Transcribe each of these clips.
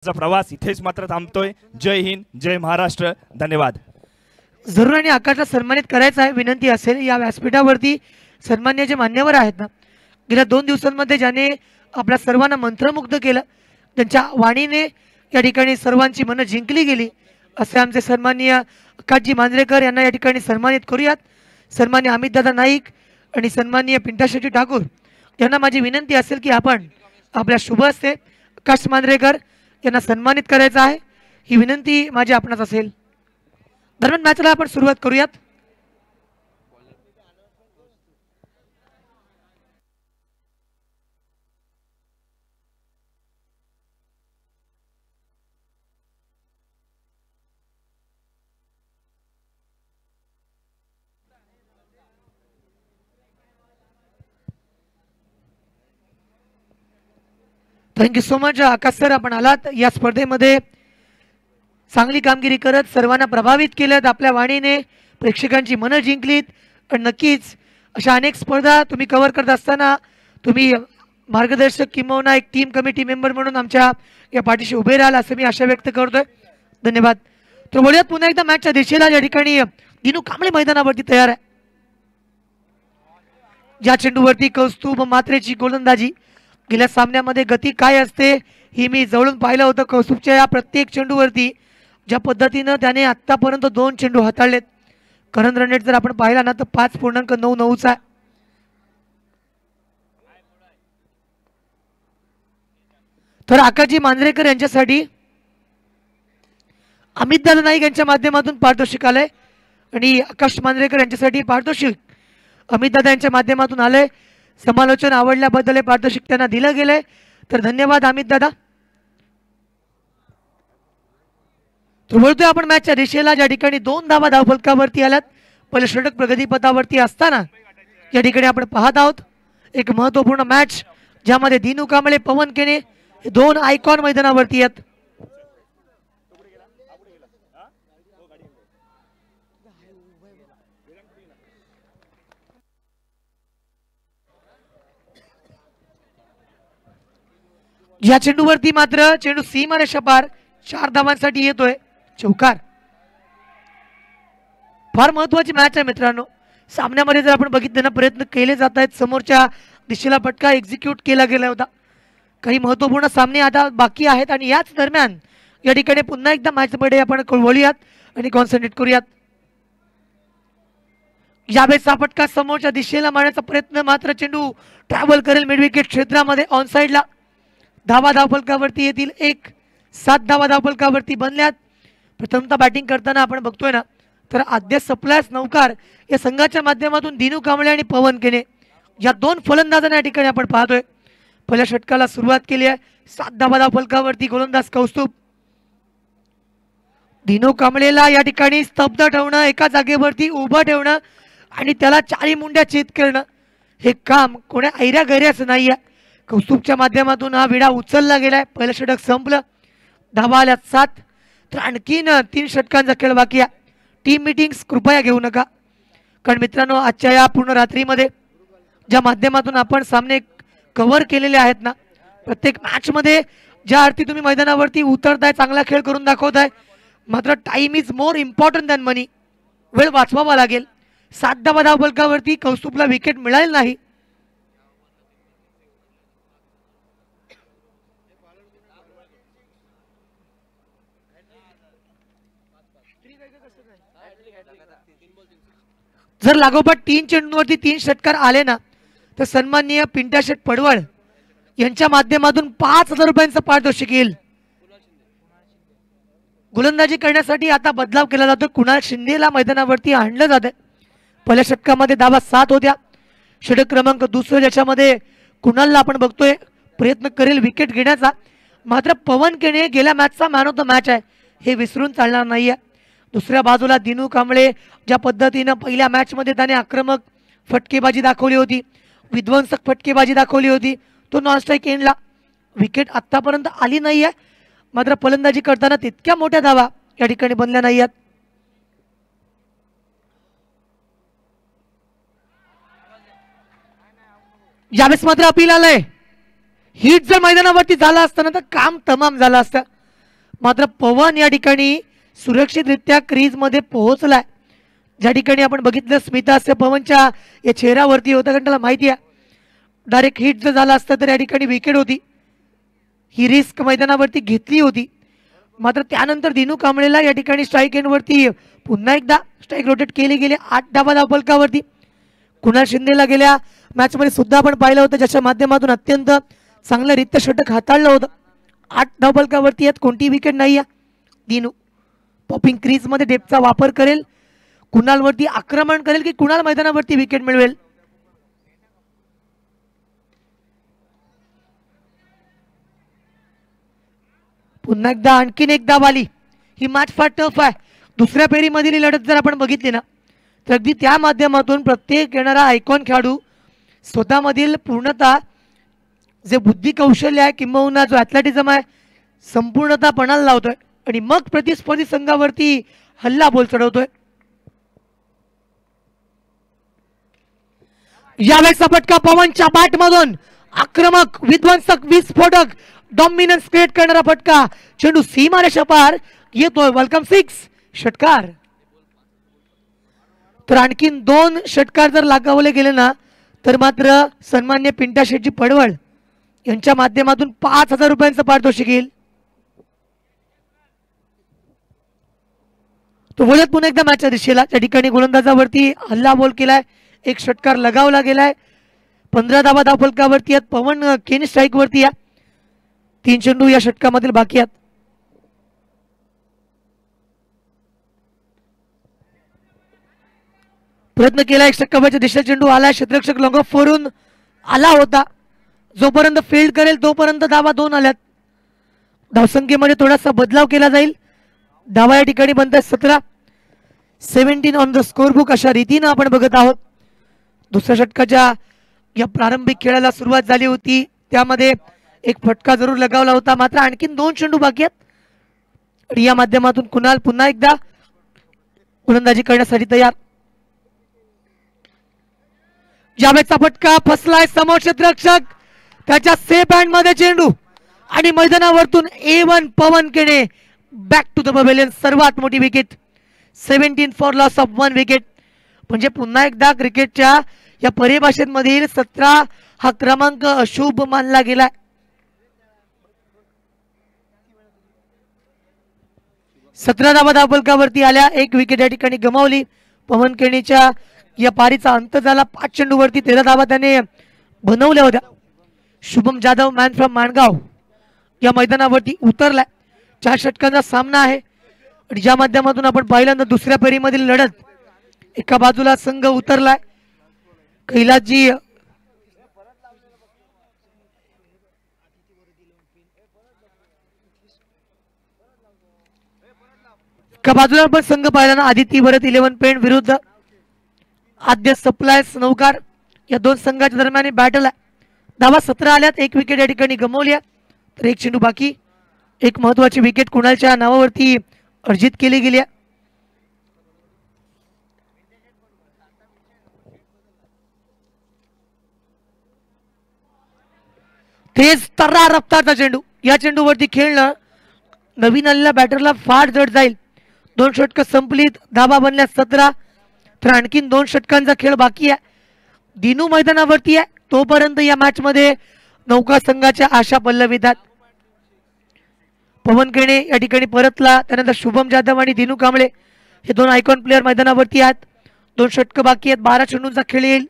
आजचा प्रवास इथेच मात्र थांबतोय। जय हिंद, जय महाराष्ट्र, धन्यवाद। जरूर आणि आकाशला सन्मानित करायचं आहे, विनंती असेल या व्यासपीठावरती सन्मान्य जे मान्यवर आहेत ना, गेल्या 2 दिवसांमध्ये ज्याने आपल्या सर्वांना मंत्रमुग्ध केलं, त्यांच्या वाणीने या ठिकाणी सर्वांची मनं जिंकली गेली, असे आमचे सन्माननीय आकाशजी मांजरेकर यांना या ठिकाणी सन्मानित करूयात। सन्माननीय अमितदादा नाईक आणि सन्माननीय पिंटा शेट्टी ठाकूर यांना माझी विनंती असेल की आपण आपल्या शुभ हस्ते आकाश मांजरेकर यांना सन्मानित करायचं आहे, ही विनंती माझी आपणास असेल। दरम्यान मॅचला आपण सुरुवात करूयात। थँक्यू सो मच आकाश सर, आपण आलात या स्पर्धेमध्ये चांगली कामगिरी करत सर्वांना प्रभावित केलं, आपल्या वाणीने प्रेक्षकांची मनं जिंकलीत। पण नक्कीच अशा अनेक स्पर्धा तुम्ही कव्हर करत असताना तुम्ही मार्गदर्शक किंवा एक टीम कमिटी मेंबर म्हणून आमच्या या पाठीशी उभे राहाल असं मी आशा व्यक्त करतोय। धन्यवाद। तर बोलूयात पुन्हा एकदा मॅचच्या दिशेला, या ठिकाणी दिनू कांबळे मैदानावरती तयार आहे। ज्या चेंडूवरती कौस्तुभ मात्रेची गोलंदाजी, गेल्या सामन्यामध्ये गती काय असते ही मी जवळून पाहिलं होतं। कौस्तुभच्या या प्रत्येक चेंडूवरती ज्या पद्धतीनं त्याने आतापर्यंत 2 चेंडू हाताळलेत, करंट रन रेट जर आपण पाहिला ना तर 5.99चा आहे। तर आकाशजी मांजरेकर यांच्यासाठी अमितदादा नाईक यांच्या माध्यमातून पारितोषिक आलंय आणि आकाश मांजरेकर यांच्यासाठी पारितोषिक अमितदादा यांच्या माध्यमातून आलंय। समालोचन आवडल्याबद्दल हे पारितोषिक त्यांना दिलं गेलंय, तर धन्यवाद अमितदादा। तर बोलतोय आपण मॅचच्या दिशेला, ज्या ठिकाणी 2 धावा धावफलकावरती आल्यात। पहिले षटक प्रगतीपथावरती असताना या ठिकाणी आपण पाहत आहोत एक महत्त्वपूर्ण मॅच, ज्यामध्ये दिनू कांबळे, पवन केने हे 2 आयकॉन मैदानावरती आहेत। या चेंडूवरती मात्र चेंडू सीमारेषा पार 4 धावांसाठी येतोय, चौकार। फार महत्वाची मॅच आहे मित्रांनो। सामन्यामध्ये जर आपण बघितलं ना, प्रयत्न केले जात आहेत, समोरच्या दिशेला फटका एक्झिक्यूट केला गेला होता। काही महत्त्वपूर्ण सामने आता बाकी आहेत आणि याच दरम्यान या ठिकाणी पुन्हा एकदा मॅचमध्ये आपण बोलूयात आणि कॉन्सन्ट्रेट करूयात। यावेळेस हा फटका समोरच्या दिशेला मारण्याचा प्रयत्न, मात्र चेंडू ट्रॅव्हल करेल मिड विकेट क्षेत्रामध्ये ऑन साइडला। धावा धावफलकावरती येतील 1, 7 धावा धावफलकावरती बनल्यात। प्रथमतः बॅटिंग करताना आपण बघतोय ना, तर आद्य सप्लायर्स नौकार या संघाच्या माध्यमातून दिनू कांबळे आणि पवन केने या 2 फलंदाजांना या ठिकाणी आपण पाहतोय। पहिल्या षटकाला सुरुवात केली आहे, 7 धावा धावफलकावरती गोलंदाज कौस्तुभ। दिनू कांबळेला या ठिकाणी स्तब्ध ठेवणं, एका जागेवरती उभं ठेवणं आणि त्याला 4 मुंड्या चित करणं, हे काम कोण्या ऐऱ्या गैऱ्याच नाहीये। कौस्तुभच्या माध्यमातून हा विडा उचलला गेलाय। पहिलं षटक संपलं, धावा आल्या 7, तर आणखीन 3 षटकांचा खेळ बाकी आहे। टीम मीटिंग्स कृपया घेऊ नका, कारण मित्रांनो आजच्या या पूर्ण रात्रीमध्ये ज्या माध्यमातून आपण सामने कव्हर केलेले आहेत ना, प्रत्येक मॅचमध्ये ज्या अर्थी तुम्ही मैदानावरती उतरताय, चांगला खेळ करून दाखवताय, मात्र time is more important than money. वेळ वाचवावा लागेल। 7 धावा धावफलकावरती कौस्तुभला विकेट मिळाली नाही। जर लागोपाठ 3 चेंडूंवरती 3 षटकार आले ना, तर सन्माननीय पिंटा शेट पडवळ यांच्या माध्यमातून 5,000 रुपयांचं पारितोषिक येईल। गोलंदाजी करण्यासाठी आता बदलाव केला जातो, कुणाल शिंदेला मैदानावरती आणलं जाते। पहिल्या षटकामध्ये धावा 7 होत्या। षटक क्रमांक 2 ज्याच्यामध्ये कुणालला आपण बघतोय प्रयत्न करेल विकेट घेण्याचा, मात्र पवन केने गेल्या मॅचचा मॅन ऑफ द मॅच आहे, हे विसरून चालणार नाहीये। दुसऱ्या बाजूला दिनू कांबळे ज्या पद्धतीनं पहिल्या मॅचमध्ये त्याने आक्रमक फटकेबाजी दाखवली होती, विध्वंसक फटकेबाजी दाखवली होती, तो नॉन स्ट्राईक एंडला विकेट आतापर्यंत आली नाहीये, मात्र फलंदाजी करताना तितक्या मोठ्या धावा या ठिकाणी बनल्या नाहीयेत। यावेळेस मात्र अपील आलंय, हिट जर मैदानावरती झाला असतं ना तर काम तमाम झालं असतं। मात्र पवन या ठिकाणी सुरक्षितरित्या क्रीज मध्ये पोहोचलाय. ज्या ठिकाणी आपण बघितलं स्मिता हास्य पवनच्या या चेहऱ्यावरती होतं, कारण त्याला माहिती आहे डायरेक्ट हिट जर झाला असतं तर या ठिकाणी विकेट होती. ही रिस्क मैदानावरती घेतली होती. मात्र त्यानंतर दिनू कांबळेला या ठिकाणी स्ट्राईक एंडवरती पुन्हा एकदा स्ट्राईक रोटेट केली गेली. 8 धावा धावफलकावरती. कुणाल शिंदेला गेल्या मॅचमध्ये सुद्धा आपण पाहिलं होतं, ज्याच्या माध्यमातून अत्यंत चांगल्यारीत्या षटक हाताळलं होतं. 8 धावफलकावरती यात कोणतीही विकेट नाही आहे. दिनू पॉपिंग क्रीजमध्ये डेपचा वापर करेल, कुणालवरती आक्रमण करेल की कुणाल मैदानावरती विकेट मिळवेल. पुन्हा एकदा आणखीन एक धाव आली. ही मॅच फार टफ आहे. दुसऱ्या फेरीमधील ही लढत जर आपण बघितली ना तर अगदी त्या माध्यमातून प्रत्येक येणारा आयकॉन खेळाडू स्वतःमधील पूर्णता जे बुद्धी कौशल्य आहे किंबहुना जो ॲथलेटिझम आहे संपूर्णता पणाला लावतोय आणि मग प्रतिस्पर्धी संघावरती हल्ला बोल चढवतोय. यावेळेचा फटका पवनच्या बॅटमधून आक्रमक विध्वंसक विस्फोटक डॉमिनन्स क्रिएट करणारा फटका. चेंडू सीमारेषा पार येतोय. वेलकम 6 षटकार. तर आणखीन 2 षटकार जर लगावले गेले ना तर मात्र सन्मान्य पिंटा शेटजी पडवळ यांच्या माध्यमातून 5,000 रुपयांचं पारितोषिक येईल. तो बोलत पुन्हा एकदा मॅचच्या दिशेला. त्या ठिकाणी गोलंदाजावरती हल्ला बोल केलाय. 1 षटकार लगावला गेलाय. 15 धावा धावफलकावरती आहेत. पवन केन स्ट्राईक वरती या. 3 चेंडू या षटकामधील बाकी आहेत. प्रयत्न केला 1 षटकावरच्या दिशेला चेंडू आला. क्षेत्ररक्षक लॉंग ऑफ वरून आला होता. जोपर्यंत फील्ड करेल तोपर्यंत धावा 2 आल्यात. धावसंख्येमध्ये थोडासा बदलाव केला जाईल. धावा या ठिकाणी बनतात 17. 17 ऑन द स्कोर बुक अशा रीतीनं आपण बघत आहोत. दुसऱ्या षटकाच्या या प्रारंभिक खेळाला सुरुवात झाली होती त्यामध्ये 1 फटका जरूर लगावला होता. मात्र आणखीन 2 चेंडू बाकी आहेत. या माध्यमातून कुणाल पुन्हा एकदा गोलंदाजी करण्यासाठी तयार. यावेळेचा फटका फसलाय. समोर क्षेत्ररक्षक त्याच्या सेफ हँड मध्ये चेंडू आणि मैदानावरतून A1 पवन केने बॅक टू द पवेलियन. सर्वात मोठी wicket. 17 for loss of 1 wicket. म्हणजे पुन्हा एकदा क्रिकेटच्या या परिभाषेमधील 17 हा क्रमांक अशुभ मानला गेलाय. सतरा धावा धावफलकावरती आल्या. 1 विकेट या ठिकाणी गमावली. पवन केणीच्या या पारीचा अंत झाला. 5 चेंडूवरती 13 धावा त्याने बनवल्या होत्या. शुभम जाधव मॅन फ्रॉम माणगाव या मैदानावरती उतरलाय. 4 षटकांचा सामना आहे आणि ज्या माध्यमातून आपण पहिल्यांदा दुसऱ्या फेरीमधील लढत. एका बाजूला संघ उतरलाय कैलासजी एका बाजूला पण संघ पाहिला ना आदिती भरत 11 पेंट विरुद्ध आद्य सप्लायर्स नौकार या 2 संघाच्या दरम्यान बॅटल आहे. धावा 17 आल्यात. 1 विकेट या ठिकाणी गमावली आहे. तर 1 चेंडू बाकी. 1 महत्वाची विकेट कुणालच्या नावावरती अर्जित केली गेली आहे. तेज तर्रा रफ्तारचा चेंडू. या चेंडूवरती खेळणं नवीन आलेल्या बॅटरला फार जड जाईल. 2 षटकं संपलीत. धावा बनल्या 17. तर आणखीन 2 षटकांचा खेळ बाकी आहे. दिनू मैदानावरती आहे. तोपर्यंत या मॅच मध्ये नौका संघाच्या आशा पल्लवितात. पवन केणे या ठिकाणी परतला. त्यानंतर शुभम जाधव आणि दिनू कांबळे हे 2 आयकॉन प्लेयर मैदानावरती आहेत. 2 षटकं बाकी आहेत. 12 चेंडूंचा खेळ येईल.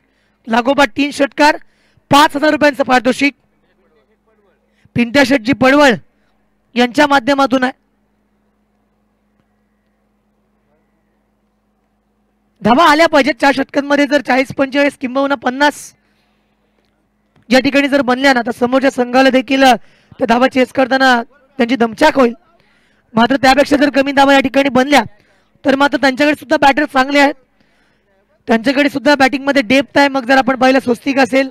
लागोपाठ 3 षटकार. 5,000 रुपयांचं पारितोषिक पिंट्या शेटजी पडवळ यांच्या माध्यमातून आहे. धावा आल्या पाहिजेत 4 षटकांमध्ये. जर 40-45 किंबहुना 50 या ठिकाणी जर बनल्या ना तर समोरच्या संघाला देखील त्या धावा चेस करताना त्यांची दमछाक होईल. मात्र त्यापेक्षा जर कमी धावा या ठिकाणी बनल्या तर मात्र त्यांच्याकडे सुद्धा बॅटर चांगले आहेत. त्यांच्याकडे सुद्धा बॅटिंग मध्ये डेप्थ आहे. मग जर आपण पाहिलं स्वस्तिक असेल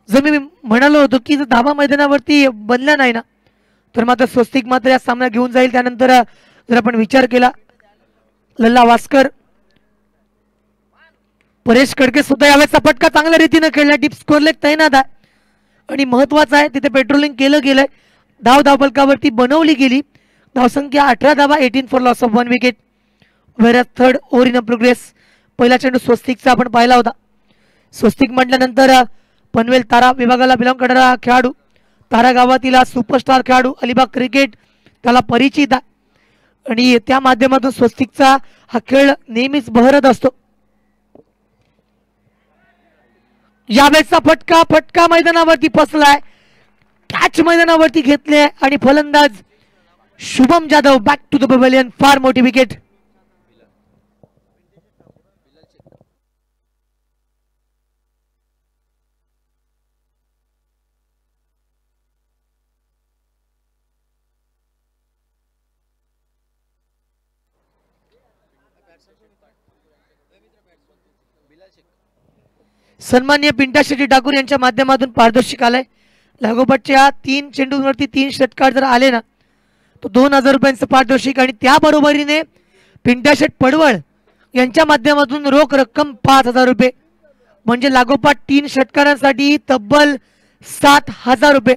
जर मी म्हणालो होतो की जर धावा मैदानावरती बनल्या नाही ना तर मात्र स्वस्तिक मात्र या सामना घेऊन जाईल. त्यानंतर जर आपण विचार केला लल्ला वास्कर, परेश कडके सुद्धा यावेळेचा फटका चांगल्या रीतीने खेळला. डीप स्कोअर लेग तैनात आहे आणि महत्वाचं आहे तिथे पेट्रोलिंग केलं गेलंय. धावफलकावरती बनवली गेली धावसंख्या 18 धावा, 18 for loss of 1 wicket. Where third over in progress. पहिला चेंडू स्वस्तिकचा आपण पाहिला होता. स्वस्तिक म्हटल्यानंतर पनवेल तारा विभागाला बिलॉंग करणारा खेळाडू, तारा गावातील सुपरस्टार खेळाडू, अलिबाग क्रिकेट त्याला परिचित आहे आणि त्या माध्यमातून स्वस्तिकचा हा खेळ नेहमीच बहरत असतो. यावेळेचा फटका मैदानावरती फसलाय, कॅच मैदानावरती घेतले आणि फलंदाज Shubham Jadhav back to the pavilion. फार मोठी विकेट. सन्माननीय पिंटा शेट्टी ठाकूर यांच्या माध्यमातून पारितोषिक आलंय. लागोपाठच्या 3 चेंडूंवरती 3 षटकार जर आले ना तो 2000 रुपयांचं पारितोषिक आणि त्या बरोबरीने पिंटा शेट पडवळ यांच्या माध्यमातून रोख रक्कम 5000 रुपये. म्हणजे लागोपाठ 3 षटकारांसाठी तब्बल 7000 रुपये.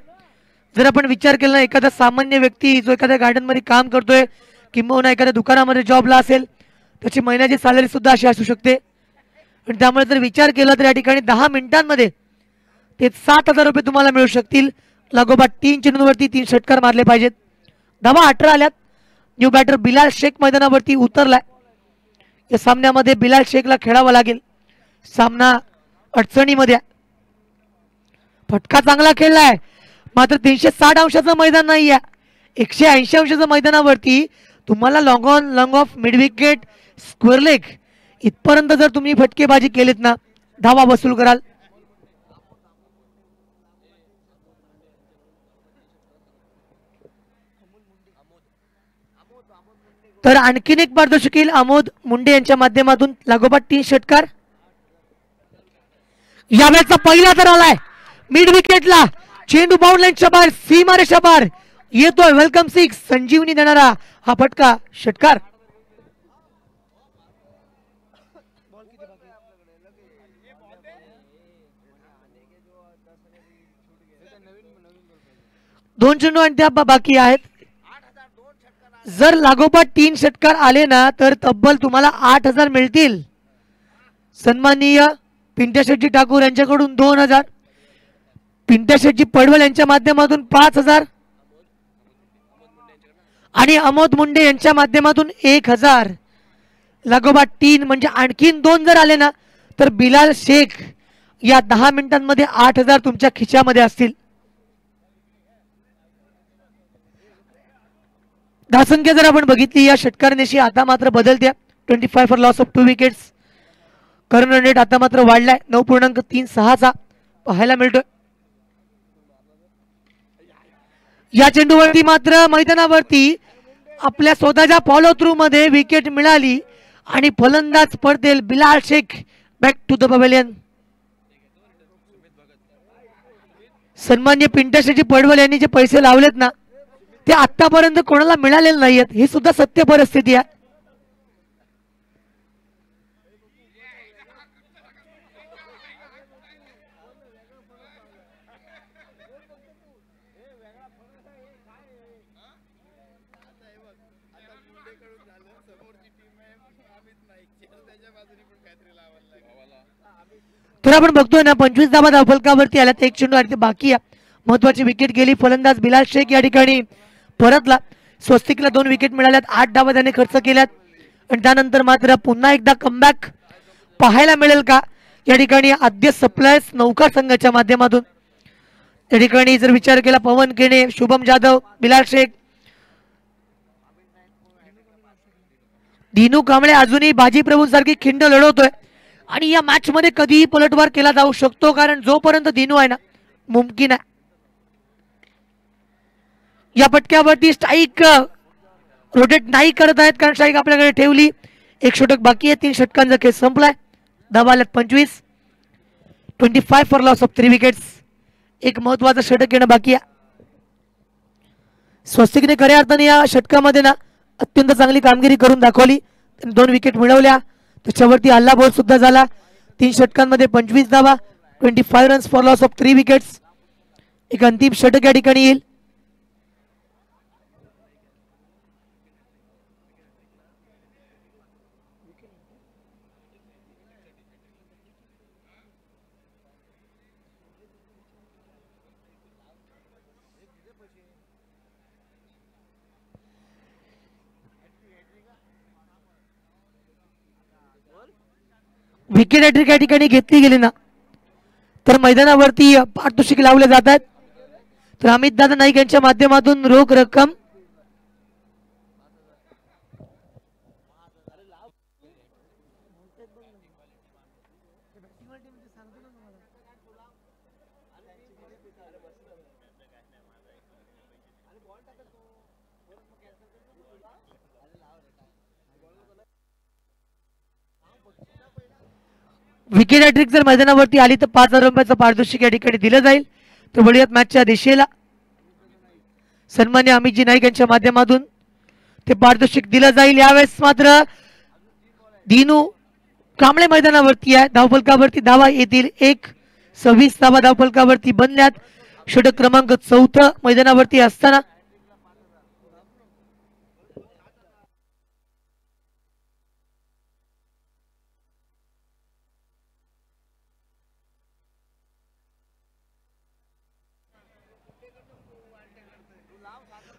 जर आपण विचार केला ना एखादा सामान्य व्यक्ती जो एखाद्या गार्डन मध्ये काम करतोय किंवा एखाद्या दुकानामध्ये जॉबला असेल त्याची महिन्याची सॅलरी सुद्धा अशी असू शकते. आणि त्यामुळे जर विचार केला तर या ठिकाणी 10 मिनिटांमध्ये ते 7000 रुपये तुम्हाला मिळू शकतील. लागोपाठ 3 चेंडूंवरती 3 षटकार मारले पाहिजेत. धावा 18 आल्यात. न्यू बॅटर बिलाल शेख मैदानावरती उतरलाय. या सामन्यामध्ये बिलाल शेखला खेळावं लागेल. सामना अडचणीमध्ये. फटका चांगला खेळलाय मात्र 360 अंशाचं मैदान नाही आहे. 180 अंशाचं मैदानावरती तुम्हाला long on long of mid wicket square leg इथपर्यंत जर तुम्ही फटकेबाजी केलीत ना धावा वसूल कराल. तर आणखीन एक पारितोषिक येईल अमोद मुंडे यांच्या माध्यमातून. लागोपाठ 3 षटकार. यावेळेचा पहिला तर आलाय मिड विकेटला. चेंडू बाउंड लाईनच्या बाहेर, सीमारेषा बाहेर येतोय. वेलकम 6 संजीवनी देणारा हा फटका षटकार. दोन चेंडू आणि त्या बाकी आहेत. जर लागोपाठ 3 षटकार आले ना तर तब्बल तुम्हाला 8000 मिळतील. सन्माननीय पिंट्या शेट्टी ठाकूर यांच्याकडून 2000, पिंट्या शेट्टी पडवळ यांच्या माध्यमातून 5000 आणि अमोद मुंडे यांच्या माध्यमातून 1000. लागोपाठ 3 म्हणजे आणखीन 2 जर आले ना तर बिलाल शेख या 10 मिनिटांमध्ये 8000 तुमच्या खिशामध्ये असतील. धावसंख्या जर आपण बघितली या षटकारांशी आता मात्र बदलत्या. 25 for loss of 2 wickets. Current run rate आता मात्र वाढलाय 9.36चा पाहायला मिळतोय. या चेंडूवरती मात्र मैदानावरती आपल्या स्वतःच्या फॉलो थ्रू मध्ये विकेट मिळाली आणि फलंदाज पडतील Bilal Shaikh back to the pavilion. सन्मान्य पिंट्या शेट्टी पडवळ यांनी जे पैसे लावलेत ना ते आतापर्यंत कोणाला मिळालेले नाहीयेत. ही सुद्धा सत्य परिस्थिती आहे. तर आपण बघतोय ना 25 धावा धावफलकावरती आल्यात. 1 चेंडू आणि बाकी आहे. महत्वाची विकेट गेली. फलंदाज बिलाल शेख या ठिकाणी परतला. स्वस्तिकला 2 विकेट मिळाल्यात. 8 धावा त्याने खर्च केल्यात आणि त्यानंतर मात्र पुन्हा एकदा कमबॅक पाहायला मिळेल का या ठिकाणी आद्य सप्लायर्स नौका संघाच्या माध्यमातून. या ठिकाणी जर विचार केला पवन केणे, शुभम जाधव, बिलाल शेख, दिनू कांबळे अजूनही बाजी प्रभू सारखी खिंड लढवतोय आणि या मॅच मध्ये कधीही पलटवार केला जाऊ शकतो कारण जोपर्यंत दिनू आहे ना मुमकिन आहे. या पटक्यावरती स्ट्राईक रोटेट नाही करत आहेत कारण स्ट्राईक आपल्याकडे ठेवली. 1 षटक बाकी आहे. 3 षटकांचा खेळ संपलाय. धावा आल्यात 25. 25 फॉर लॉस ऑफ 3 विकेट्स. एक महत्वाचं षटक येणं बाकी आहे. स्वस्तिकने खऱ्या अर्थाने या षटकामध्ये ना अत्यंत चांगली कामगिरी करून दाखवली. त्यांनी 2 विकेट मिळवल्या. त्याच्यावरती हल्लाबोल सुद्धा झाला. 3 षटकांमध्ये 25 धावा, 25 runs for loss of 3 wickets. एक अंतिम षटक या ठिकाणी येईल. विकेट हॅट्रिक या ठिकाणी घेतली गेली ना तर मैदानावरती पारितोषिक लावले जातात. तर अमित दादा नाईक यांच्या माध्यमातून रोख रक्कम विकेट हॅट्रिक जर मैदानावरती आली तर 5,000 रुपयाचं पारितोषिक या ठिकाणी दिलं जाईल. तर वळूयात मॅचच्या दिशेला. सन्मान्य अमितजी नाईक यांच्या माध्यमातून ते पारितोषिक दिलं जाईल. यावेळेस मात्र दिनू कांबळे मैदानावरती आहे. धावफलकावरती धावा येतील 1:26 धावा धावफलकावरती बनल्यात. षटक क्रमांक 4 मैदानावरती असताना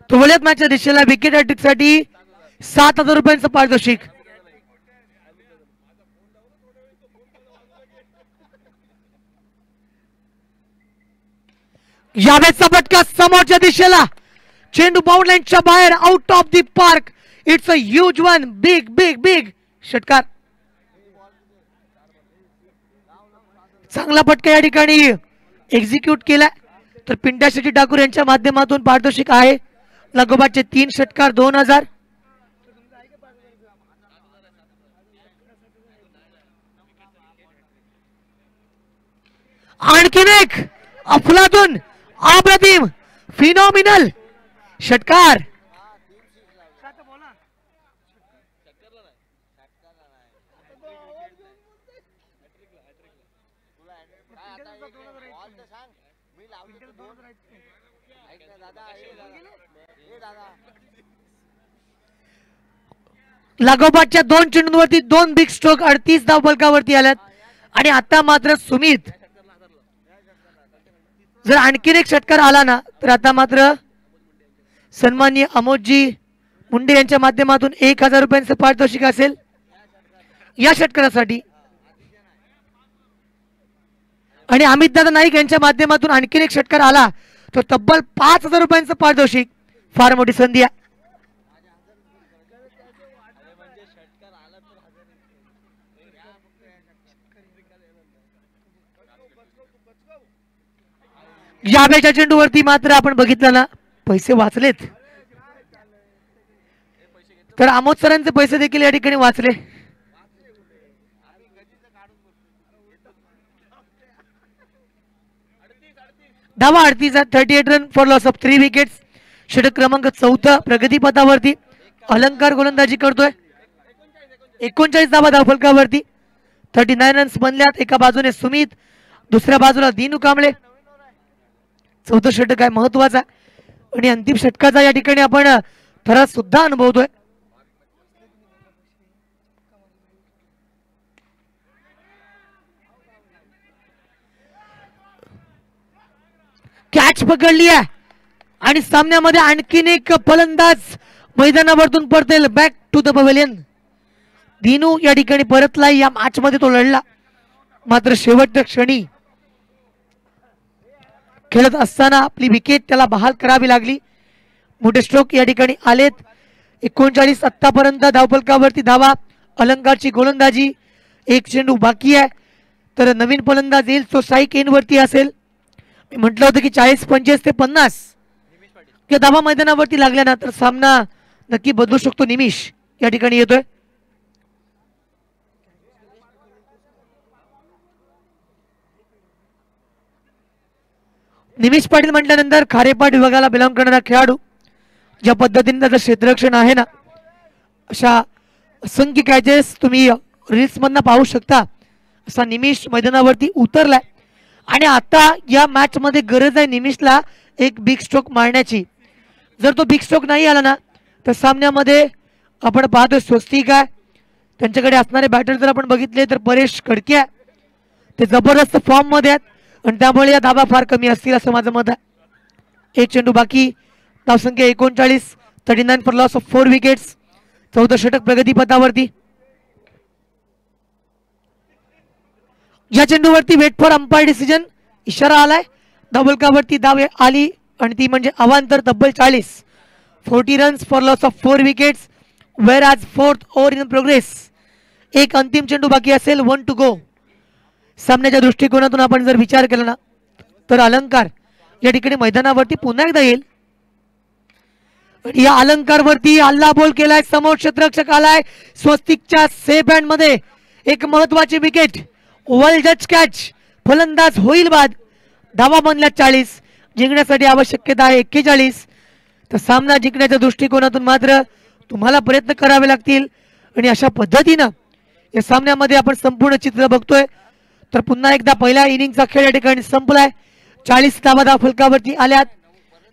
तो वळ्यात मॅचच्या दिशेला विकेट हॅट्रिक साठी 7,000 रुपयांचं पारितोषिक. यावेळेचा फटका समोरच्या दिशेला. चेंडू बाउंड लाईनच्या बाहेर out of the park. It's a huge one. Big big big षटकार. चांगला फटका या ठिकाणी एक्झिक्यूट केलाय. तर पिंट्या शेट्टी ठाकूर यांच्या माध्यमातून पारितोषिक आहे लगोबाचे 3 षटकार 2,000. आणखीन एक अफलातून अप्रतिम फिनॉमिनल षटकार. लागोपाठच्या 2 चेंडूंवरती 2 बिग स्ट्रोक 38 धाव फलकावरती आल्यात. आणि आता मात्र सुमित जर आणखीन एक षटकार आला ना तर आता मात्र सन्माननीय अमोदजी मुंडे यांच्या माध्यमातून 1,000 रुपयांचं पारितोषिक असेल या षटकारासाठी. आणि अमितदादा नाईक यांच्या माध्यमातून आणखीन एक षटकार आला तर तब्बल 5,000 रुपयांचं पारितोषिक. फार मोठी संधी आहे. यावेळच्या चेंडूवरती मात्र आपण बघितलं ना पैसे वाचलेत. तर आमोद सरांचे पैसे देखील या ठिकाणी वाचले. धावा 38 38 run for loss of 3 wickets. षटक क्रमांक 4 प्रगतीपथावरती अलंकार गोलंदाजी करतोय. 39 धावा धावफलकावरती 39 रन्स बनल्यात. एका बाजूने सुमित, दुसऱ्या बाजूला दिनू कांबळे. 4थं षटक आहे महत्वाचा आणि अंतिम षटकाचा या ठिकाणी आपण थरार सुद्धा अनुभवतोय. कॅच पकडली आहे आणि सामन्यामध्ये आणखीन एक फलंदाज मैदानावरतून पडतील. Back to the pavilion. Dinu या ठिकाणी परतला. या मॅच मध्ये तो लढला मात्र शेवटच्या क्षणी खेळत असताना आपली विकेट त्याला बहाल करावी लागली. मोठे स्ट्रोक या ठिकाणी आलेत. 39 आतापर्यंत धावफलकावरती धावा. अलंकारची गोलंदाजी. 1 चेंडू बाकी आहे. तर नवीन फलंदाज येईल तो स्ट्राईक एन वरती असेल. मी म्हटलं होतं की 40 45 ते 50 या धावा मैदानावरती लागल्यानंतर सामना नक्की बदलू शकतो. निमिष या ठिकाणी येतोय. निमिष पाटील म्हटल्यानंतर खारेपाट विभागाला बिलॉंग करणारा खेळाडू ज्या पद्धतीने त्याचं क्षेत्ररक्षण आहे ना, अशा असंख्य कॅचेस तुम्ही रील्स मधनं पाहू शकता. असा निमिष मैदानावरती उतरलाय आणि आता या मॅच मध्ये गरज आहे निमिषला एक बिग स्ट्रोक मारण्याची. जर तो बिग स्ट्रोक नाही आला ना तर सामन्यामध्ये आपण पाहतोय स्वस्तिक आहे, त्यांच्याकडे असणारे बॅटर जर आपण बघितले तर परेश खडके आहे, ते जबरदस्त फॉर्म मध्ये आहेत आणि त्यामुळे या धाबा फार कमी असतील असं माझं मत आहे. एक चेंडू बाकी, धावसंख्या 39, 39 फॉर लॉस ऑफ 4 विकेट्स, 14 षटक प्रगतीपथावरती. या चेंडूवरती वेट फॉर अंपायर डिसिजन इशारा आलाय. धावफलकावरती धाव आली आणि ती म्हणजे अवांतर तब्बल 40. 40 runs for loss of 4 wickets, wear as 4th over in progress. एक अंतिम चेंडू बाकी असेल, 1 टू गो. सामन्याच्या दृष्टिकोनातून आपण जर विचार केला ना तर अलंकार या ठिकाणी मैदानावरती पुन्हा एकदा येईल. या अलंकारवरती हल्ला बोल केलाय, समोर क्षेत्ररक्षक आलाय. स्वस्तिकच्या सेफ हँड मध्ये एक महत्वाची विकेट, ओव्हल जज कॅच, फलंदाज होईल बाद. धावा बनल्या 40, जिंकण्यासाठी आवश्यकता आहे 41. तर सामना जिंकण्याच्या दृष्टिकोनातून मात्र तुम्हाला प्रयत्न करावे लागतील आणि अशा पद्धतीनं या सामन्यामध्ये आपण संपूर्ण चित्र बघतोय. तर पुन्हा एकदा पहिल्या इनिंगचा खेळ या ठिकाणी संपलाय. 40 धावा धाव फलकावरती आल्यात,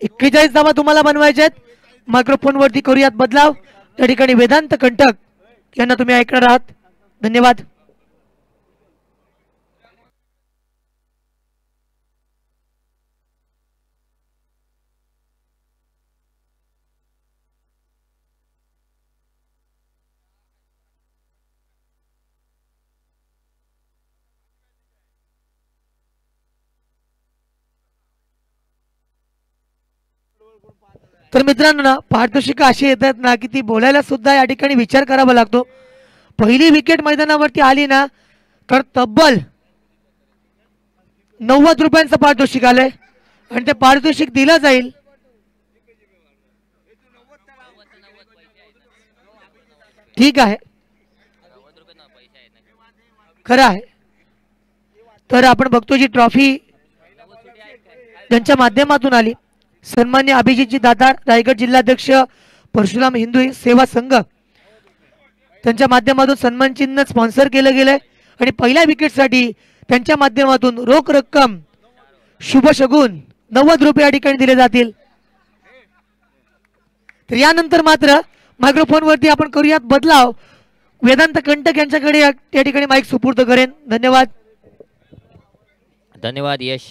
41 धावा तुम्हाला बनवायच्या आहेत. मायक्रोफोन वरती करूयात बदलाव. त्या ठिकाणी वेदांत कंटक यांना तुम्ही ऐकणार आहात. धन्यवाद. तर मित्रांनो ना, पारितोषिक अशी येतात ना की ती बोलायला सुद्धा या ठिकाणी विचार करावा लागतो. पहिली विकेट मैदानावरती आली ना तर तब्बल 90 रुपयांचं पारितोषिक आलंय आणि ते पारितोषिक दिलं जाईल. ठीक आहे, खरं आहे. तर आपण बघतो जी ट्रॉफी त्यांच्या माध्यमातून आली, सन्मान्य अभिजितजी दातार, रायगड जिल्हाध्यक्ष परशुराम हिंदू सेवा संघ, त्यांच्या माध्यमातून सन्मान चिन्ह स्पॉन्सर केलं गेलंय आणि पहिल्या विकेटसाठी त्यांच्या माध्यमातून रोख रक्कम शुभ शगुन 90 रुपये या ठिकाणी दिले जातील. तर यानंतर मात्र मायक्रोफोन वरती आपण करूयात बदलाव. वेदांत कंटक यांच्याकडे या ठिकाणी माईक सुपूर्द करेन. धन्यवाद. धन्यवाद यश.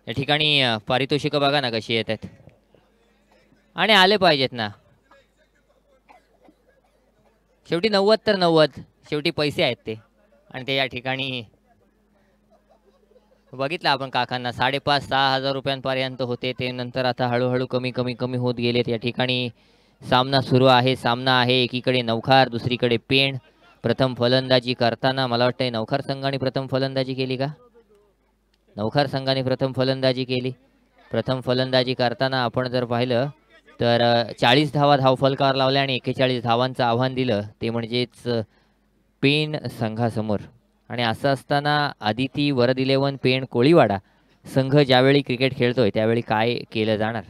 या ठिकाणी पारितोषिकं बघा ना कशी येत आहेत आणि आले पाहिजेत ना. शेवटी 90 तर 90, शेवटी पैसे आहेत ते. आणि ते या ठिकाणी बघितलं आपण काकांना 5,500-6 हजार रुपयांपर्यंत होते, ते नंतर आता हळूहळू कमी कमी कमी होत गेलेत. या ठिकाणी सामना सुरू आहे. सामना आहे एकीकडे नवखार, दुसरीकडे पेण. प्रथम फलंदाजी करताना मला वाटतं नवखार संघाने प्रथम फलंदाजी केली का? नवखार संघाने प्रथम फलंदाजी केली. प्रथम फलंदाजी करताना आपण जर पाहिलं तर 40 धावा धावफलकावर लावल्या आणि 41 धावांचं आव्हान दिलं, ते म्हणजेच पेण संघासमोर. आणि असं असताना आदिती वरद 11 पेण कोळीवाडा संघ ज्यावेळी क्रिकेट खेळतोय त्यावेळी काय केलं जाणार?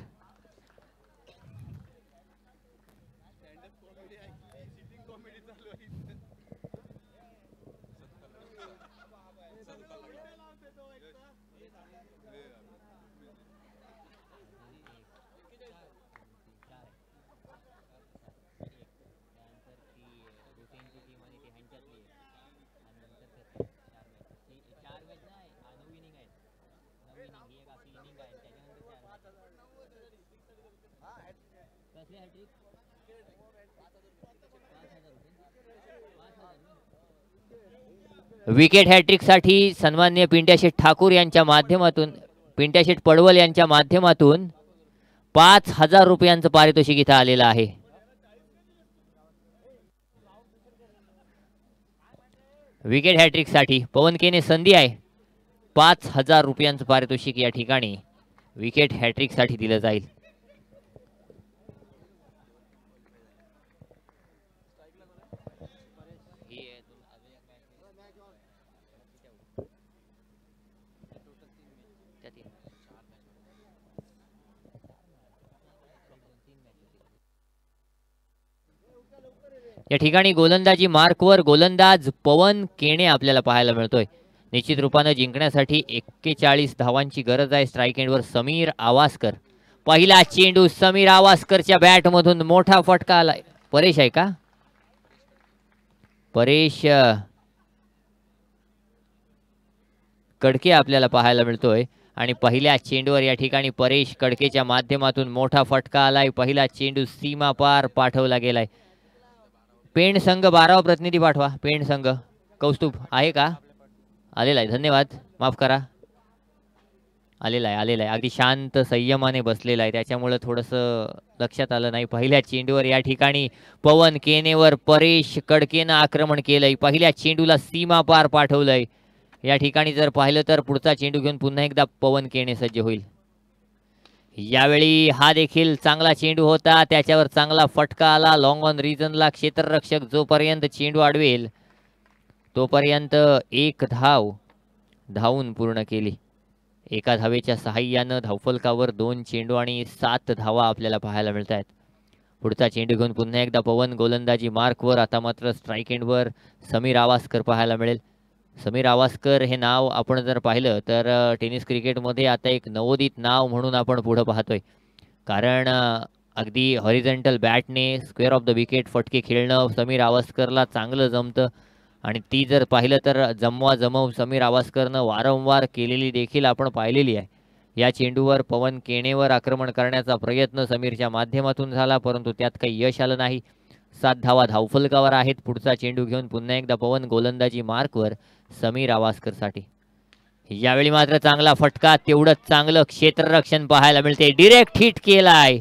विकेट हॅट्रिक साठी सन्मान्य पिंट्याशेठ ठाकूर यांच्या माध्यमातून, पिंट्याशेठ पडवल यांच्या माध्यमातून 5,000 रुपयांचं पारितोषिक इथं आलेलं आहे. विकेट हॅट्रिक साठी पवन केने संधी आहे. 5,000 रुपयांचं पारितोषिक या ठिकाणी विकेट हॅट्रिक साठी दिलं जाईल. या ठिकाणी गोलंदाजी मार्कवर गोलंदाज पवन केणे आपल्याला पाहायला मिळतोय. निश्चित रूपानं जिंकण्यासाठी 41 धावांची गरज आहे. स्ट्राईक एंडवर समीर आवासकर. पहिला चेंडू समीर आवासकरच्या बॅट मधून मोठा फटका आलाय. परेश आहे का? परेश कडके आपल्याला पाहायला मिळतोय आणि पहिल्या चेंडूवर या ठिकाणी परेश कडकेच्या माध्यमातून मोठा फटका आलाय. पहिला चेंडू सीमा पार पाठवला गेलाय. पेण संघ 12वा प्रतिनिधी पाठवा. पेण संघ कौस्तुभ आहे का? आलेला आहे. धन्यवाद. माफ करा. आलेला आहे. अगदी शांत संयमाने बसलेला आहे, त्याच्यामुळे थोडंसं लक्षात आलं नाही. पहिल्या चेंडूवर या ठिकाणी पवन केनेवर परेश कडकेनं आक्रमण केलंय. पहिल्या चेंडूला सीमा पार पाठवलंय. या ठिकाणी जर पाहिलं तर पुढचा चेंडू घेऊन पुन्हा एकदा पवन केने सज्ज होईल. यावेळी हा देखील चांगला चेंडू होता, त्याच्यावर चांगला फटका आला. लॉंग ऑन रिजनला क्षेत्ररक्षक जोपर्यंत चेंडू अडवेल तोपर्यंत एक धाव धावून पूर्ण केली. एका धावेच्या सहाय्यानं धावफलकावर 2 चेंडू आणि 7 धावा आपल्याला पाहायला मिळत आहेत. पुढचा चेंडू घेऊन पुन्हा एकदा पवन गोलंदाजी मार्कवर. आता मात्र स्ट्राईक एंडवर समीर आवासकर पाहायला मिळेल. समीर आवासकर हे नाव आपण जर पाहिलं तर टेनिस क्रिकेटमध्ये आता एक नवोदित नाव म्हणून आपण पुढे पाहतोय. कारण अगदी हॉरिझॉन्टल बॅटने स्क्वेअर ऑफ द विकेट फटके खेळणं समीर आवासकरला चांगलं जमतं आणि ती जर पाहिलं तर जमव समीर आवासकरनं वारंवार केलेली देखील आपण पाहिलेली आहे. या चेंडूवर पवन केनेवर आक्रमण करण्याचा प्रयत्न समीरच्या माध्यमातून झाला, परंतु त्यात काही यश आलं नाही. 7 धावा धावफलकावर आहेत. पुढचा चेंडू घेऊन पुन्हा एकदा पवन गोलंदाजी मार्कवर समीर आवासकरसाठी. यावेळी मात्र चांगला फटका, तेवढंच चांगलं क्षेत्ररक्षण पाहायला मिळते. डिरेक्ट हिट केलाय.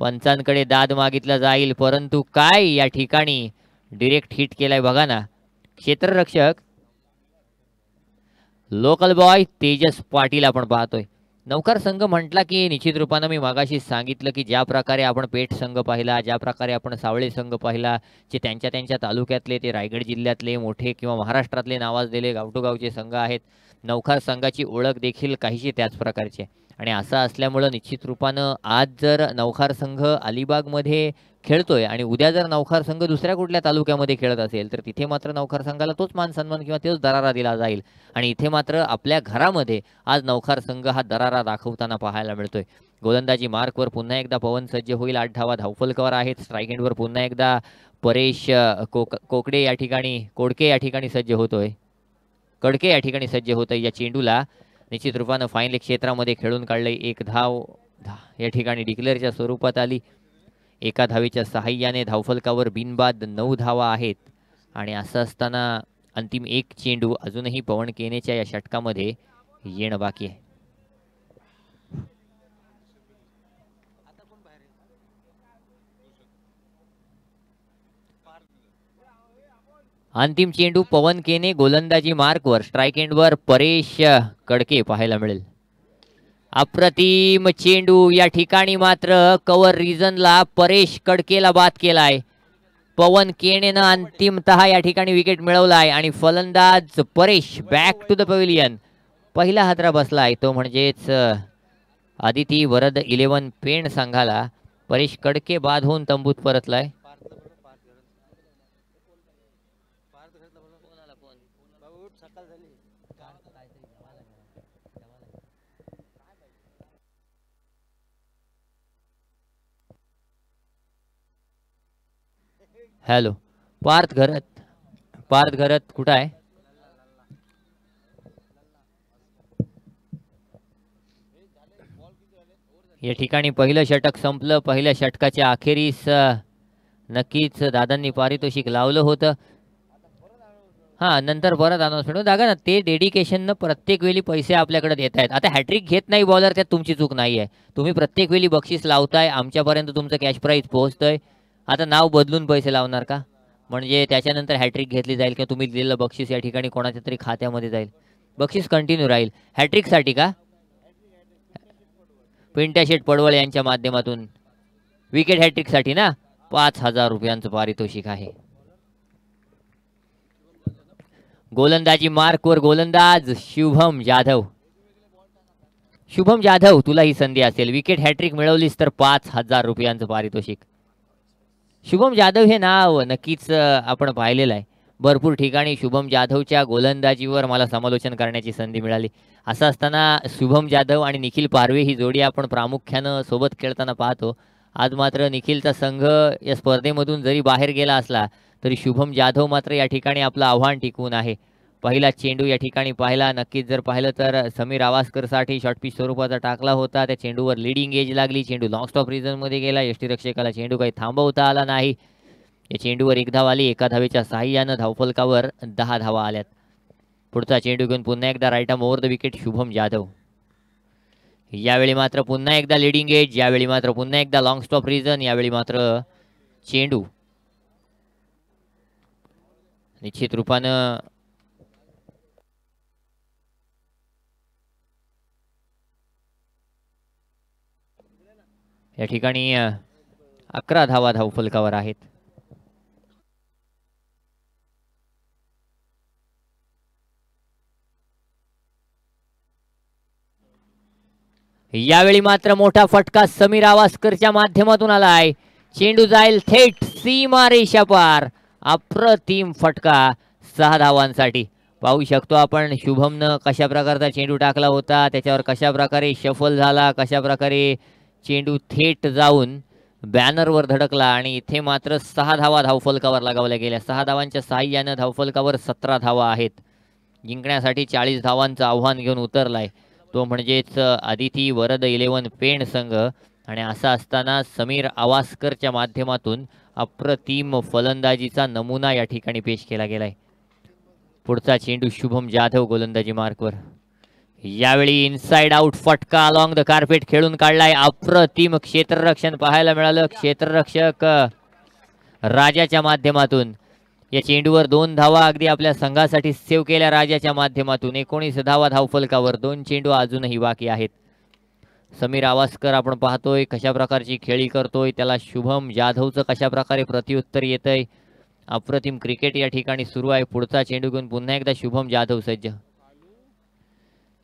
पंचांकडे दाद मागितला जाईल, परंतु काय या ठिकाणी डिरेक्ट हिट केलाय बघा ना. क्षेत्ररक्षक लोकल बॉय तेजस पाटील आपण पाहतोय. नौकार संघ म्हटला की निश्चित रूपानं मी मागाशी सांगितलं की ज्या प्रकारे आपण पेठ संघ पाहिला, ज्या प्रकारे आपण सावळे संघ पाहिला, जे त्यांच्या तालुक्यातले, ते रायगड जिल्ह्यातले मोठे किंवा महाराष्ट्रातले नावाजलेले गावटोगावचे संघ आहेत, नौकार संघाची ओळख देखील काहीशी त्याच प्रकारची आहे. आणि असं असल्यामुळं निश्चित रूपानं आज जर नौकार संघ अलिबागमध्ये खेळतोय आणि उद्या जर नौकार संघ दुसऱ्या कुठल्या तालुक्यामध्ये खेळत असेल तर तिथे मात्र नौकार संघाला तोच मान सन्मान किंवा तोच दरारा दिला जाईल. आणि इथे मात्र आपल्या घरामध्ये आज नौकार संघ हा दरारा दाखवताना पाहायला मिळतोय. गोलंदाजी मार्कवर पुन्हा एकदा पवन सज्ज होईल. 8 धावा धावफलकावर आहेत. स्ट्राईक एंडवर पुन्हा एकदा परेश कोकडके या ठिकाणी सज्ज होतोय. कडके या ठिकाणी सज्ज होतोय. या चेंडूला निश्चित रूपानं फाईनल क्षेत्रामध्ये खेळून काढलंय. 1 धाव या ठिकाणी डिक्लेअरच्या स्वरूपात आली. एका धावेच्या सहाय्याने धावफलकावर बिनबाद 9 धावा आहेत. आणि असं असताना अंतिम 1 चेंडू अजूनही पवन केनेच्या या षटकामध्ये येणं बाकी आहे. अंतिम चेंडू पवन केने गोलंदाजी मार्कवर. स्ट्राईक एंडवर परेश कडके पाहायला मिळेल. अप्रतिम चेंडू. या ठिकाणी मात्र कव्हर रिजनला परेश कडकेला बाद केलाय. पवन केनेनं अंतिमतः या ठिकाणी विकेट मिळवलाय आणि फलंदाज Paresh back to the pavilion. पहिला हादरा बसलाय तो म्हणजेच आदिती वरद 11 पेण संघाला. परेश कडके बाद होऊन तंबूत परतलाय. हॅलो पार्थ घरत कुठं आहे? या ठिकाणी पहिलं षटक संपलं. पहिल्या षटकाच्या अखेरीस नक्कीच दादांनी पारितोषिक लावलं होतं. हां, नंतर परत अनाउन्समेंट दागा ना. ते डेडिकेशननं प्रत्येक वेळी पैसे आपल्याकडे देत आहेत. आता हॅट्रिक घेत नाही बॉलर, त्यात तुमची चूक नाही आहे. तुम्ही प्रत्येक वेळी बक्षीस लावताय, आमच्यापर्यंत तुमचं कॅश प्राईज पोहोचतंय. आता नाव बदलून पैसे लावणार का? म्हणजे त्याच्यानंतर हॅट्रिक घेतली जाईल किंवा तुम्ही दिलेलं बक्षीस या ठिकाणी कोणाच्या तरी खात्यामध्ये जाईल. बक्षीस कंटिन्यू राहील. हॅट्रिकसाठी का? पिंट्या शेठ पडवळ यांच्या माध्यमातून विकेट हॅट्रिकसाठी ना 5,000 रुपयांचं पारितोषिक आहे. गोलंदाजी मार्कवर गोलंदाज शुभम जाधव तुला ही संधी असेल. विकेट हॅट्रिक मिळवलीस तर 5,000 रुपयांचं पारितोषिक. शुभम जाधव हे नाव नक्कीच आपण पाहिलेलं आहे. भरपूर ठिकाणी शुभम जाधवच्या गोलंदाजीवर मला समालोचन करण्याची संधी मिळाली. असं असताना शुभम जाधव आणि निखिल पारवे ही जोडी आपण प्रामुख्यानं सोबत खेळताना पाहतो. आज मात्र निखिलचा संघ या स्पर्धेमधून जरी बाहेर गेला असला तरी शुभम जाधव मात्र या ठिकाणी आपलं आव्हान टिकवून आहे. पहिला चेंडू या ठिकाणी पाहिला. नक्कीच जर पाहिलं तर समीर आवासकरसाठी शॉर्ट पिच स्वरूपाचा टाकला होता. त्या चेंडूवर लीडिंग एज लागली. चेंडू लॉंग स्टॉप रिझनमध्ये गेला. यष्टीरक्षकाला चेंडू काही थांबवता आला नाही. या चेंडूवर एक धाव आली. एका धावेच्या साहाय्यानं धावफलकावर 10 धावा आल्यात. पुढचा चेंडू घेऊन पुन्हा एकदा right arm over the wicket Shubham Jadhav. यावेळी मात्र पुन्हा एकदा लीडिंग एज. यावेळी मात्र पुन्हा एकदा लॉंग स्टॉप रिझन. यावेळी मात्र चेंडू निश्चित रूपानं या ठिकाणी 11 धावा धावफलकावर आहेत. यावेळी मात्र मोठा फटका समीर आवासकरच्या माध्यमातून आलाय. चेंडू जाईल थेट सीमा रेषा पार. अप्रतिम फटका 6 धावांसाठी. पाहू शकतो आपण शुभमनं कशा प्रकारचा चेंडू टाकला होता. त्याच्यावर कशा प्रकारे शफल झाला. कशा प्रकारे चेंडू थेट जाऊन बॅनरवर धडकला आणि इथे मात्र 6 धावा धावफलकावर लगावल्या गेल्या. 6 धावांच्या साहाय्यानं धावफलकावर 17 धावा आहेत. जिंकण्यासाठी 40 धावांचं आव्हान घेऊन उतरलाय तो म्हणजेच आदिती वरद 11 पेण संघ. आणि असं असताना समीर आवासकरच्या माध्यमातून अप्रतिम फलंदाजीचा नमुना या ठिकाणी पेश केला गेलाय. पुढचा चेंडू शुभम जाधव गोलंदाजी मार्कवर. यावेळी इनसाइड आउट फटका अलॉंग द कार्पेट खेळून काढलाय. अप्रतिम क्षेत्ररक्षण पाहायला मिळालं. क्षेत्ररक्षक राजाच्या माध्यमातून या चेंडूवर 2 धावा अगदी आपल्या संघासाठी सेव्ह केल्या राजाच्या माध्यमातून. 19 धावा धावफलकावर. 2 चेंडू अजूनही बाकी आहेत. समीर आवासकर आपण पाहतोय कशा प्रकारची खेळी करतोय. त्याला शुभम जाधवचं कशा प्रकारे प्रत्युत्तर येतंय. अप्रतिम क्रिकेट या ठिकाणी सुरू आहे. पुढचा चेंडू घेऊन पुन्हा एकदा शुभम जाधव सज्ज.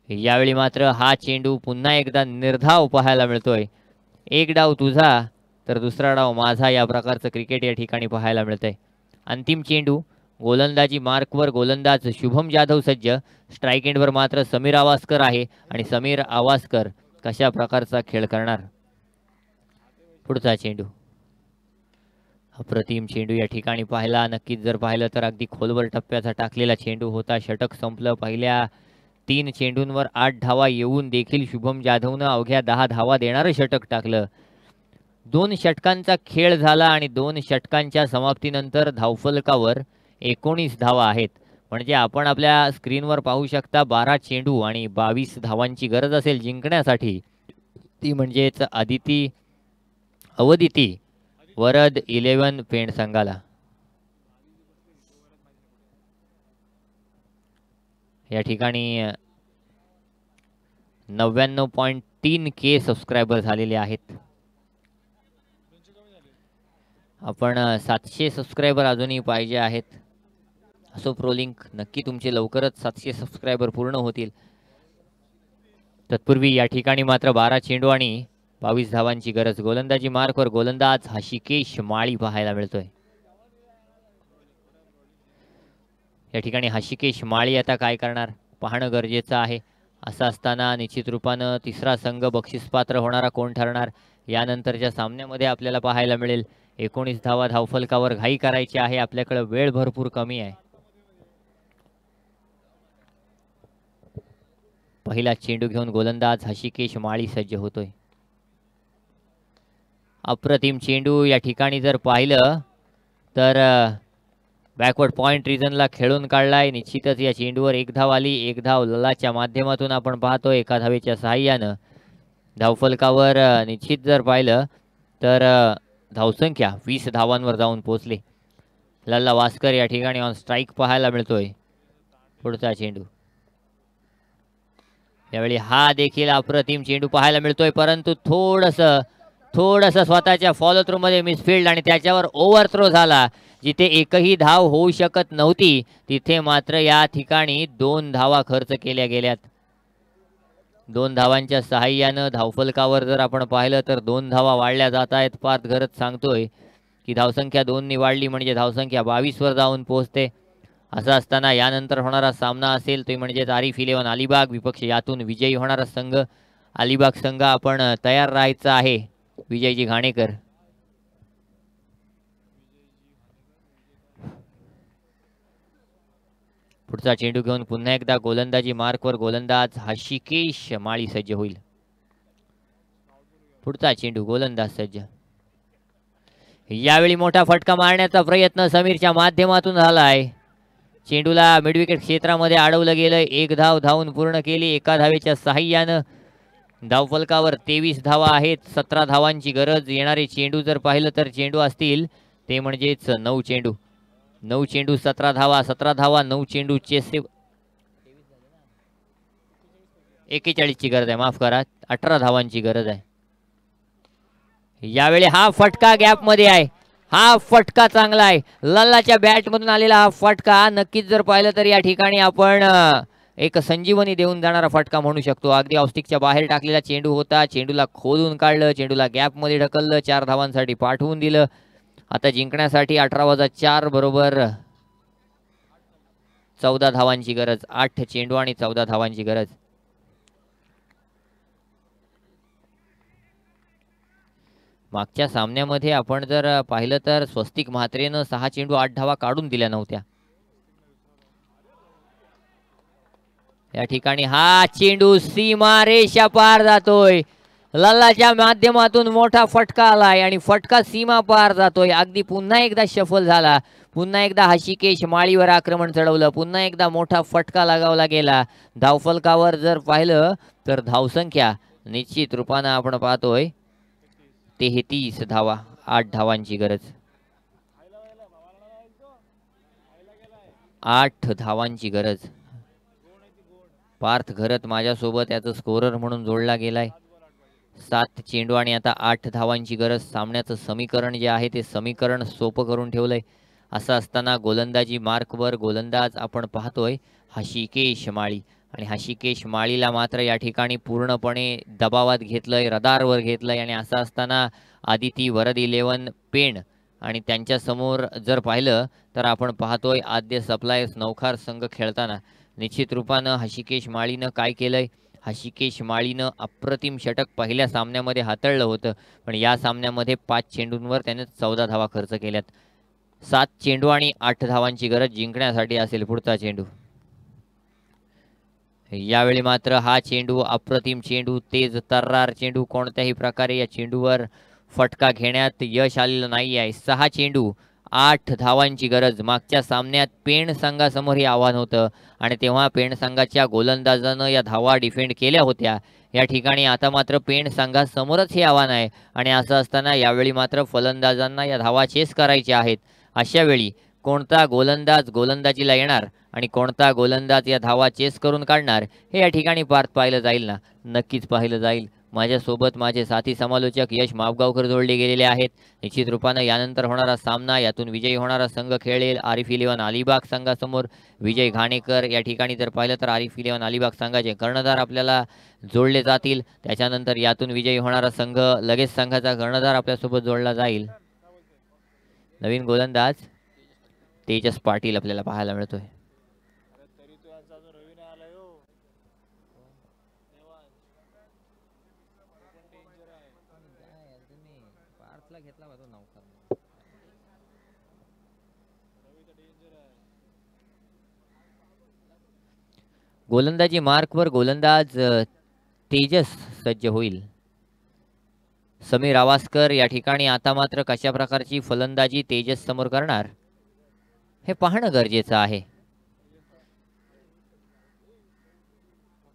यावेळी मात्र हा चेंडू पुन्हा एकदा निर्धाव पाहायला मिळतोय. एक डाव तुझा तर दुसरा डाव माझा या प्रकारचं क्रिकेट या ठिकाणी पाहायला मिळतंय. अंतिम चेंडू गोलंदाजी मार्कवर. गोलंदाज शुभम जाधव सज्ज. स्ट्राईक एंडवर मात्र समीर आवासकर आहे. आणि समीर आवासकर कशा प्रकारचा खेळ करणार. पुढचा चेंडू अप्रतिम चेंडू या ठिकाणी पाहिला. नक्कीच जर पाहिलं तर अगदी खोलवर टप्प्याचा टाकलेला चेंडू होता. षटक संपलं. पहिल्या 3 चेंडूंवर 8 धावा येऊन देखील शुभम जाधवनं अवघ्या 10 धावा देणारं षटक टाकलं. 2 षटकांचा खेळ झाला आणि 2 षटकांच्या समाप्तीनंतर धावफलकावर 19 धावा आहेत. म्हणजे आपण आपल्या स्क्रीनवर पाहू शकता 12 चेंडू आणि 22 धावांची गरज असेल जिंकण्यासाठी. ती म्हणजेच अवदिती वरद 11 पेण संघाला. या ठिकाणी 99.3K सबस्क्रायबर झालेले आहेत. आपण 700 सबस्क्रायबर अजूनही पाहिजे आहेत. असो प्रोलिंक नक्की तुमचे लवकरच 700 सबस्क्रायबर पूर्ण होतील. तत्पूर्वी या ठिकाणी मात्र 12 चेंडू आणि 22 धावांची गरज. गोलंदाजी मार्कवर गोलंदाज हशिकेश माळी पाहायला मिळतोय. या ठिकाणी हशिकेश माळी आता काय करणार पाहणं गरजेचं आहे. असं असताना निश्चित रूपानं तिसरा संघ बक्षीसपात्र होणारा कोण ठरणार यानंतरच्या सामन्यामध्ये आपल्याला पाहायला मिळेल. 19 धावा धावफलकावर घाई करायची आहे. आपल्याकडे वेळ भरपूर कमी आहे. पहिला चेंडू घेऊन गोलंदाज हशिकेश माळी सज्ज होतोय. अप्रतिम चेंडू या ठिकाणी जर पाहिलं तर बॅकवर्ड पॉइंट रिजनला खेळून काढलाय. निश्चितच या चेंडूवर 1 धाव आली. 1 धाव ललाच्या माध्यमातून आपण पाहतो. एका धावेच्या साहाय्यानं धावफलकावर निश्चित जर पाहिलं तर धावसंख्या 20 धावांवर जाऊन पोहोचले. लल्ला वास्कर या ठिकाणी ऑन स्ट्राईक पाहायला मिळतोय. पुढचा चेंडू यावेळी हा देखील अप्रतिम चेंडू पाहायला मिळतोय. परंतु थोडंसं स्वतःच्या फॉलो थ्रू मध्ये मिसफिल्ड आणि त्याच्यावर ओव्हर थ्रो झाला. जिथे एकही धाव होऊ शकत नव्हती तिथे मात्र या ठिकाणी 2 धावा खर्च केल्या गेल्यात. 2 धावांच्या सहाय्यानं धावफलकावर जर आपण पाहिलं तर 2 धावा वाढल्या जात आहेत. पार्थ घरत सांगतोय की धावसंख्या 2 ने वाढली म्हणजे धावसंख्या 22 वर जाऊन पोहोचते. असं असताना यानंतर होणारा सामना असेल तो म्हणजे आरिफ 11 अलिबाग विपक्ष यातून विजयी होणारा संघ अलिबाग संघ आपण तयार राहायचं आहे. विजयजी घाणेकर पुढचा चेंडू घेऊन पुन्हा एकदा गोलंदाजी मार्कवर गोलंदाज हशिकेश माळी सज्ज होईल. पुढचा चेंडू गोलंदाज सज्ज. यावेळी मोठा फटका मारण्याचा प्रयत्न समीरच्या माध्यमातून झालाय. चेंडूला मिडविकेट क्षेत्रामध्ये अडवलं गेलं. एक धाव धावून पूर्ण केली एका धावेच्या सहाय्यानं. धावफलकावर 23 धावा आहेत. 17 धावांची गरज. येणारे चेंडू जर पाहिलं तर चेंडू असतील ते म्हणजेच 9 चेंडू. 9 चेंडू 17 धावा. 17 धावा 9 चेंडू 41 ची गरज आहे. माफ करा 18 धावांची गरज आहे. यावेळी हा फटका गॅप मध्ये आहे. हा फटका चांगला आहे. लल्लाच्या बॅट मधून आलेला हा फटका नक्कीच जर पाहिलं तर या ठिकाणी आपण एक संजीवनी देऊन जाणारा फटका म्हणू शकतो. अगदी ऑस्टिकच्या बाहेर टाकलेला चेंडू होता. चेंडूला खोदून काढलं. चेंडूला गॅप मध्ये ढकललं. 4 धावांसाठी पाठवून दिलं. आता जिंकण्यासाठी 18+4 बरोबर 14 धावांची गरज. 8 चेंडू आणि 14 धावांची गरज. मागच्या सामन्यामध्ये आपण जर पाहिलं तर स्वस्तिक म्हात्रेनं 6 चेंडू 8 धावा काढून दिल्या नव्हत्या. या ठिकाणी हा चेंडू सीमारेषा पार जातोय. लल्लाच्या माध्यमातून मोठा फटका आलाय आणि फटका सीमा पार जातोय. अगदी पुन्हा एकदा शफल झाला. पुन्हा एकदा हशिकेश माळीवर आक्रमण चढवलं. पुन्हा एकदा मोठा फटका लगावला गेला. धावफलकावर जर पाहिलं तर धावसंख्या निश्चित रूपानं आपण पाहतोय 33 धावा. 8 धावांची गरज. 8 धावांची गरज. पार्थ घरत माझ्यासोबत याचं स्कोरर म्हणून जोडला गेलाय. 7 चेंडू आणि आता 8 धावांची गरज. सामन्याचं समीकरण जे आहे ते समीकरण सोपं करून ठेवलंय. असं असताना गोलंदाजी मार्कवर गोलंदाज आपण पाहतोय हशिकेश माळी. आणि हशिकेश माळीला मात्र या ठिकाणी पूर्णपणे दबावात घेतलंय. रडारवर घेतलंय. आणि असं असताना आदिती वरद 11 पेण आणि त्यांच्या समोर जर पाहिलं तर आपण पाहतोय आद्य सप्लायर्स नौखार संघ खेळताना निश्चित रूपानं हशिकेश माळीनं काय केलंय. हशिकेश माळीनं अप्रतिम षटक पहिल्या सामन्यामध्ये हाताळलं होतं. पण या सामन्यामध्ये 5 चेंडूंवर त्याने 14 धावा खर्च केल्यात. 7 चेंडू आणि 8 धावांची गरज जिंकण्यासाठी असेल पुढचा चेंडू. यावेळी मात्र हा चेंडू अप्रतिम चेंडू. तेज तर्रार चेंडू. कोणत्याही प्रकारे या चेंडूवर फटका घेण्यात यश आलेलं नाही आहे. 6 चेंडू 8 धावांची गरज. मागच्या सामन्यात पेण संघासमोर हे आव्हान होतं आणि तेव्हा पेण संघाच्या गोलंदाजानं या धावा डिफेंड केल्या होत्या. या ठिकाणी आता मात्र पेण संघासमोरच हे आव्हान आहे आणि असं असताना यावेळी मात्र फलंदाजांना या धावा चेस करायच्या आहेत. अशा वेळी कोणता गोलंदाज गोलंदाजीला येणार आणि कोणता गोलंदाज या धावा चेस करून काढणार हे या ठिकाणी पाहिलं जाईल ना. नक्कीच पाहिलं जाईल. माझ्यासोबत माझे साथी समालोचक यश मापगावकर जोडले गेलेले आहेत. निश्चित रूपानं यानंतर होणारा सामना यातून विजयी होणारा संघ खेळेल आरिफ 11 अलिबाग संघासमोर. विजय घाणेकर या ठिकाणी जर पाहिलं तर आरिफ 11 अलिबाग संघाचे कर्णधार आपल्याला जोडले जातील. त्याच्यानंतर यातून विजयी होणारा संघ लगेच संघाचा कर्णधार आपल्यासोबत जोडला जाईल. नवीन गोलंदाज तेजस पाटील आपल्याला पाहायला मिळतोय. गोलंदाजी मार्कवर गोलंदाज तेजस सज्ज होईल. समीर आवासकर या ठिकाणी आता मात्र कशा प्रकारची फलंदाजी तेजस समोर करणार हे पाहणं गरजेचं आहे.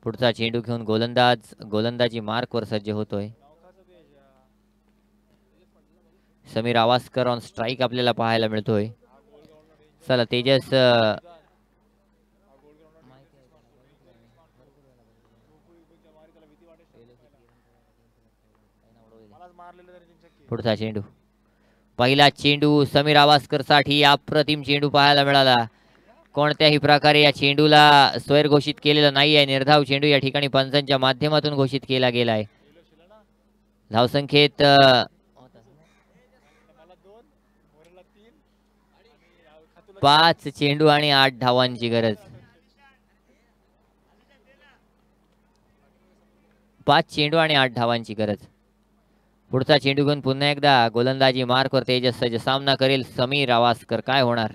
पुढचा चेंडू घेऊन गोलंदाज गोलंदाजी मार्कवर सज्ज होतोय. समीर आवासकर ऑन स्ट्राइक आपल्याला पाहायला मिळतोय. चला तेजस पुढचा चेंडू. पहिला चेंडू समीर आवासकर साठी अप्रतिम चेंडू पाहायला मिळाला. कोणत्याही प्रकारे या चेंडूला स्वैर घोषित केलेलं नाही आहे. निर्धाव चेंडू या ठिकाणी पंचांच्या माध्यमातून घोषित केला गेलाय. धावसंख्येत 5 चेंडू आणि 8 धावांची गरज. 5 चेंडू आणि 8 धावांची गरज. पुढचा चेंडू घेऊन पुन्हा एकदा गोलंदाजी मार्कवर तेजस सज्ज. सामना करेल समीर आवासकर. काय होणार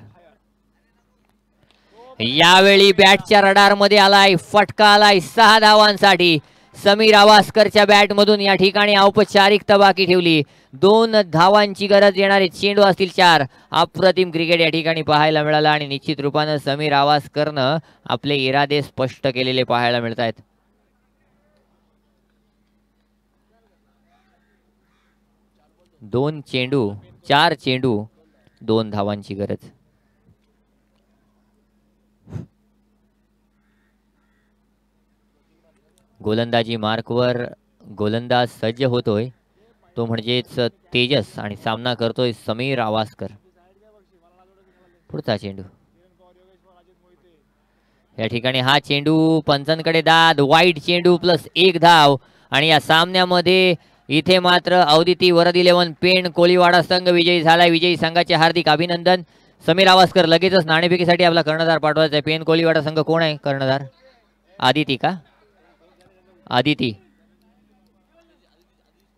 यावेळी? बॅटच्या रडार मध्ये आलाय, फटका आलाय 6 धावांसाठी. समीर आवासकरच्या बॅट मधून या ठिकाणी औपचारिक तबाखी ठेवली. 2 धावांची गरज. येणारे चेंडू असतील 4. अप्रतिम क्रिकेट या ठिकाणी पाहायला मिळालं आणि निश्चित रूपानं समीर आवासकरनं आपले इरादे स्पष्ट केलेले पाहायला मिळत आहेत. दोन चेंडू 4 चेंडू 2 धावांची गरज. गोलंदाजी मार्कवर गोलंदाज सज्ज होतोय, तो म्हणजेच तेजस, आणि सामना करतोय समीर आवासकर. पुढचा चेंडू या ठिकाणी हा चेंडू पंचांकडे दाद. वाईट चेंडू प्लस 1 धाव. आणि या सामन्यामध्ये इथे मात्र अवदिती वरद 11 पेण कोळीवाडा संघ विजयी झालाय. विजयी संघाचे हार्दिक अभिनंदन. समीर आवासकर लगेचच नाणेफेकीसाठी आपला कर्णधार पाठवायचा आहे. पेण कोळीवाडा संघ कोण आहे कर्णधार? आदिती का? आदिती.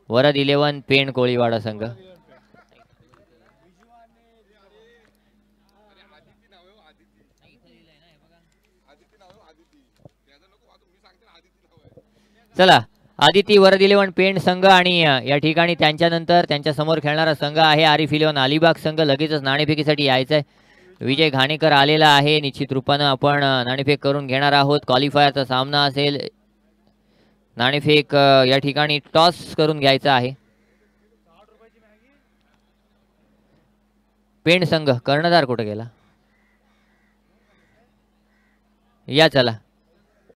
वरद 11 पेण कोळीवाडा संघ. चला, आदिती वरद 11 पेण संघ आणि या ठिकाणी त्यांच्यानंतर त्यांच्या समोर खेळणारा संघ आहे आरिफ 11 अलिबाग संघ. लगेचच नाणेफेकीसाठी यायचंय. विजय घाणेकर आलेला आहे. निश्चित रूपानं आपण नाणेफेक करून घेणार आहोत. क्वालिफायरचा सामना असेल. नाणेफेक या ठिकाणी टॉस करून घ्यायचा आहे. पेण संघ कर्णधार कुठे गेला? या चला.